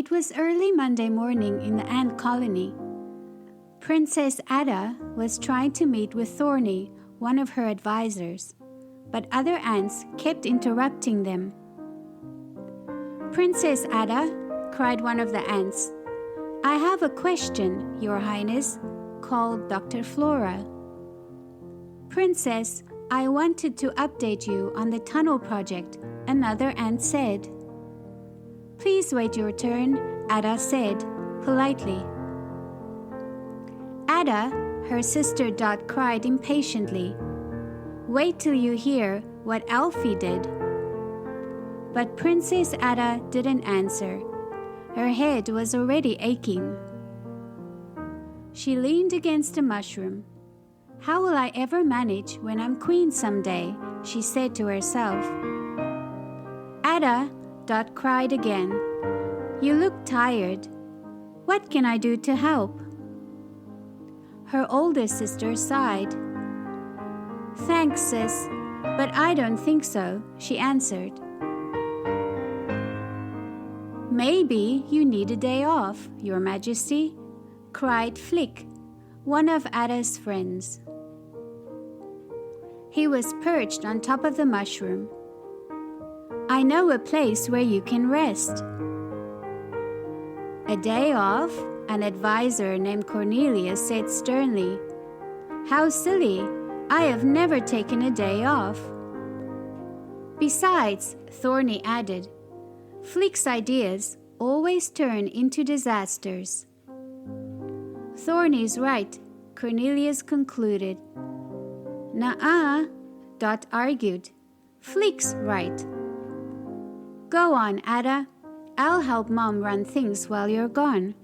It was early Monday morning in the ant colony. Princess Ada was trying to meet with Thorny, one of her advisors, but other ants kept interrupting them. "Princess Ada," cried one of the ants, "I have a question, Your Highness," called Dr. Flora. "Princess, I wanted to update you on the tunnel project," another ant said. "Please wait your turn," Ada said, politely. Ada, her sister Dot cried impatiently. "Wait till you hear what Alfie did." But Princess Ada didn't answer. Her head was already aching. She leaned against a mushroom. "How will I ever manage when I'm queen someday?" she said to herself. "Ada," Dot cried again, "you look tired. What can I do to help?" Her older sister sighed. "Thanks, sis, but I don't think so," she answered. "Maybe you need a day off, Your Majesty," cried Flick, one of Ada's friends. He was perched on top of the mushroom. "I know a place where you can rest." "A day off?" an advisor named Cornelius said sternly. "How silly! I have never taken a day off." "Besides," Thorny added, "Flick's ideas always turn into disasters." "Thorny's right," Cornelius concluded. "Nuh-uh," Dot argued. "Flick's right." "Go on, Ada. I'll help Mom run things while you're gone."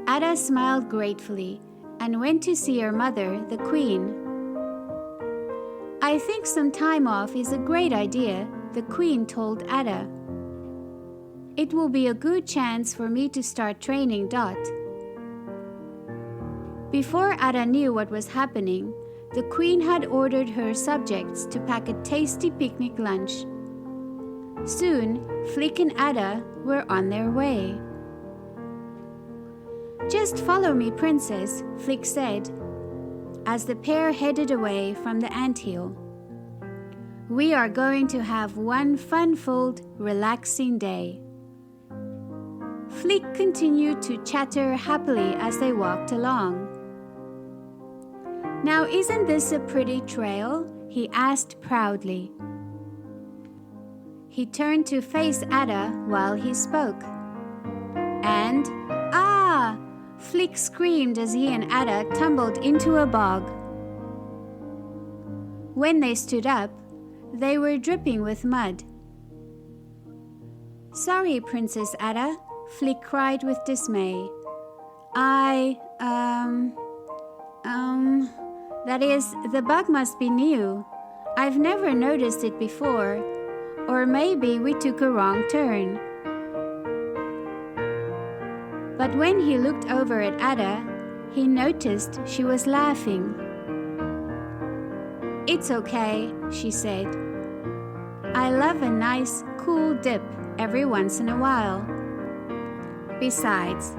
Ada smiled gratefully and went to see her mother, the Queen. "I think some time off is a great idea," the Queen told Ada. "It will be a good chance for me to start training Dot." Before Ada knew what was happening, the Queen had ordered her subjects to pack a tasty picnic lunch. Soon, Flick and Ada were on their way. "Just follow me, Princess," Flick said, as the pair headed away from the anthill. "We are going to have one fun-filled, relaxing day." Flick continued to chatter happily as they walked along. "Now isn't this a pretty trail?" he asked proudly. He turned to face Ada while he spoke. And, "Ah!" Flick screamed as he and Ada tumbled into a bog. When they stood up, they were dripping with mud. "Sorry, Princess Ada," Flick cried with dismay. That is, the bug must be new. I've never noticed it before. Or maybe we took a wrong turn." But when he looked over at Ada, he noticed she was laughing. "It's okay," she said. "I love a nice, cool dip every once in a while." Besides,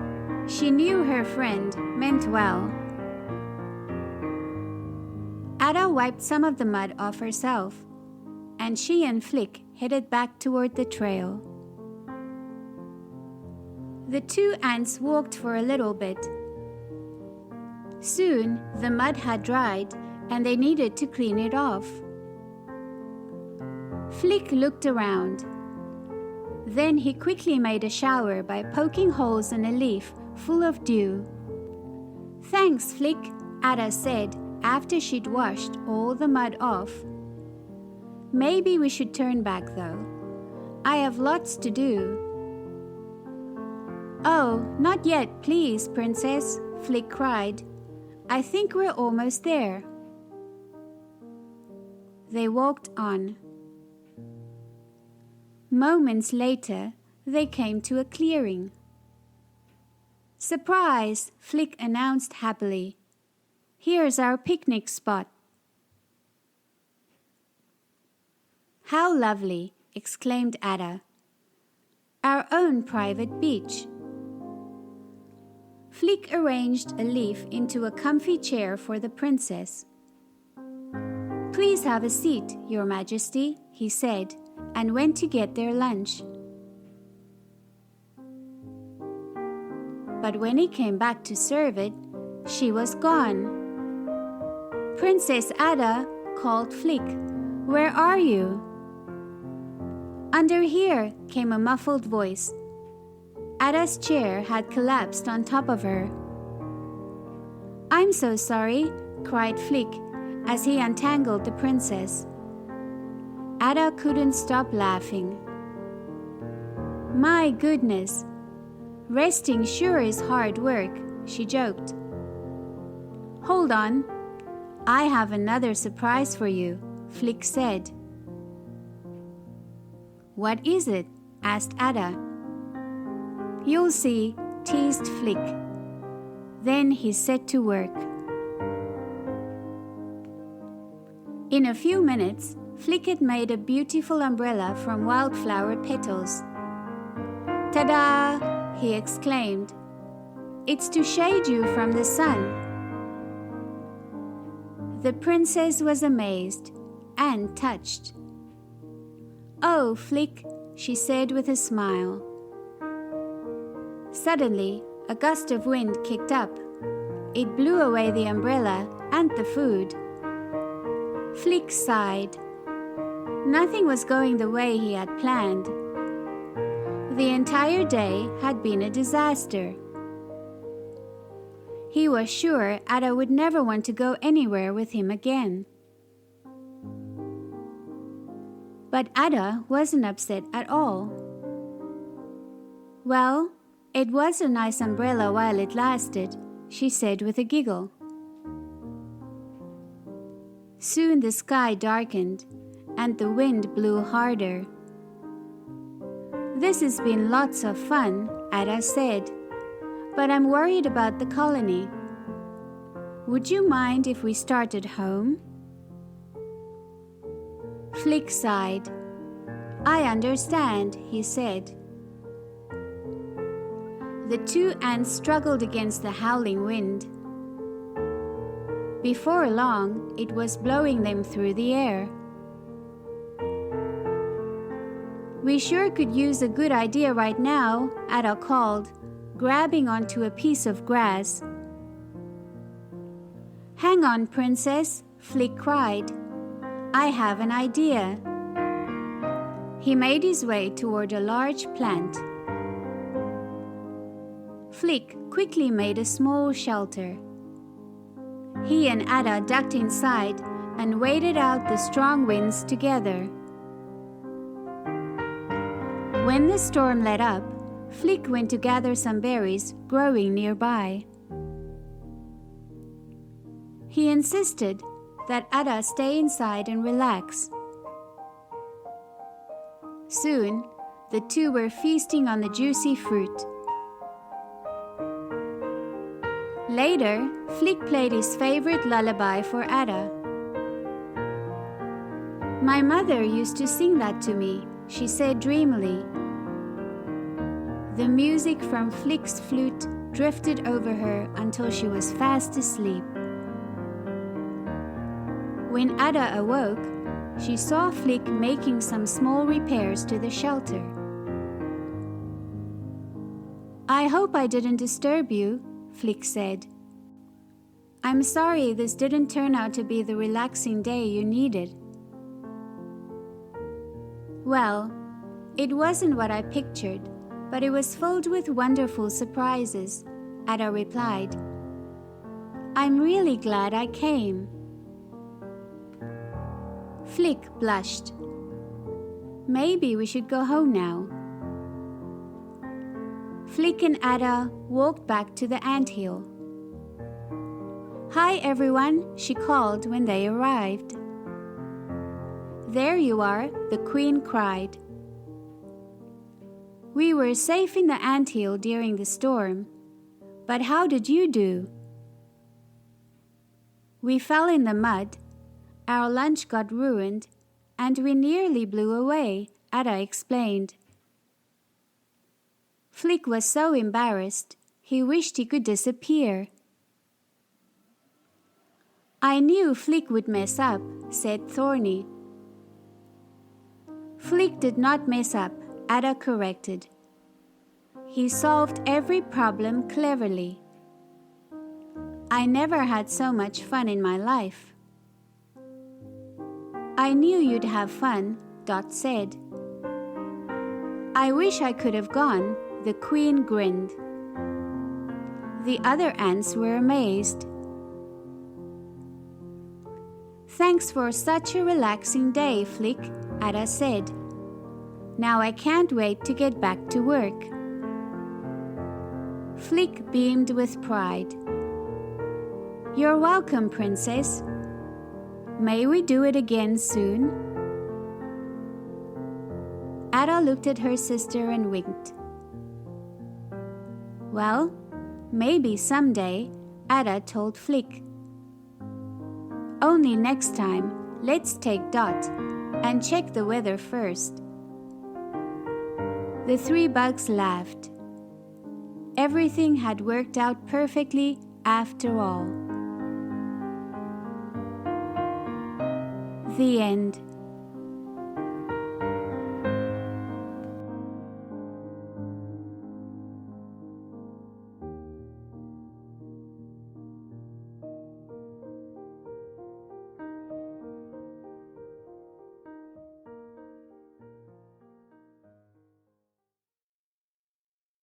she knew her friend meant well. Ada wiped some of the mud off herself, and she and Flick headed back toward the trail. The two ants walked for a little bit. Soon, the mud had dried, and they needed to clean it off. Flick looked around. Then he quickly made a shower by poking holes in a leaf full of dew. "Thanks, Flick," Ada said after she'd washed all the mud off. "Maybe we should turn back, though. I have lots to do." "Oh, not yet, please, Princess," Flick cried. "I think we're almost there." They walked on. Moments later, they came to a clearing. "Surprise!" Flick announced happily. "Here's our picnic spot." "How lovely!" exclaimed Ada. our own private beach. Flick arranged a leaf into a comfy chair for the princess. "Please have a seat, Your Majesty," he said, and went to get their lunch. But when he came back to serve it, she was gone. "Princess Ada," called Flick, "where are you?" "Under here," came a muffled voice. Ada's chair had collapsed on top of her. "I'm so sorry," cried Flick as he untangled the princess. Ada couldn't stop laughing. "My goodness, resting sure is hard work," she joked. "Hold on, I have another surprise for you," Flick said. "What is it?" asked Ada. "You'll see," teased Flick. Then he set to work. In a few minutes, Flick had made a beautiful umbrella from wildflower petals. "Ta-da!" he exclaimed. "It's to shade you from the sun." The princess was amazed and touched. "Oh, Flick," she said with a smile. Suddenly, a gust of wind kicked up. It blew away the umbrella and the food. Flick sighed. Nothing was going the way he had planned. The entire day had been a disaster. He was sure Ada would never want to go anywhere with him again. But Ada wasn't upset at all. "Well, it was a nice umbrella while it lasted," she said with a giggle. Soon the sky darkened and the wind blew harder. "This has been lots of fun," Ada said, "but I'm worried about the colony. Would you mind if we started home?" Flick sighed. "I understand," he said. The two ants struggled against the howling wind. Before long, it was blowing them through the air. "We sure could use a good idea right now," Ada called, grabbing onto a piece of grass. "Hang on, Princess," Flick cried. "I have an idea." He made his way toward a large plant. Flick quickly made a small shelter. He and Ada ducked inside and waited out the strong winds together. When the storm let up, Flick went to gather some berries growing nearby. He insisted that Ada stay inside and relax. Soon, the two were feasting on the juicy fruit. Later, Flick played his favorite lullaby for Ada. "My mother used to sing that to me," she said dreamily. The music from Flick's flute drifted over her until she was fast asleep. When Ada awoke, she saw Flick making some small repairs to the shelter. "I hope I didn't disturb you," Flick said. "I'm sorry this didn't turn out to be the relaxing day you needed." "Well, it wasn't what I pictured, but it was filled with wonderful surprises," Ada replied. "I'm really glad I came." Flick blushed. "Maybe we should go home now." Flick and Ada walked back to the anthill. "Hi everyone," she called when they arrived. "There you are," the queen cried. "We were safe in the anthill during the storm, but how did you do?" "We fell in the mud, our lunch got ruined, and we nearly blew away," Ada explained. Flick was so embarrassed, he wished he could disappear. "I knew Flick would mess up," said Thorny. Flick did not mess up, Ada corrected. He solved every problem cleverly. "I never had so much fun in my life." "I knew you'd have fun," Dot said. "I wish I could have gone," the Queen grinned. The other ants were amazed. "Thanks for such a relaxing day, Flick," Ada said. "Now I can't wait to get back to work." Flick beamed with pride. "You're welcome, Princess. May we do it again soon?" Ada looked at her sister and winked. "Well, maybe someday," Ada told Flick. "Only next time, let's take Dot and check the weather first." The three bugs laughed. Everything had worked out perfectly after all. The end.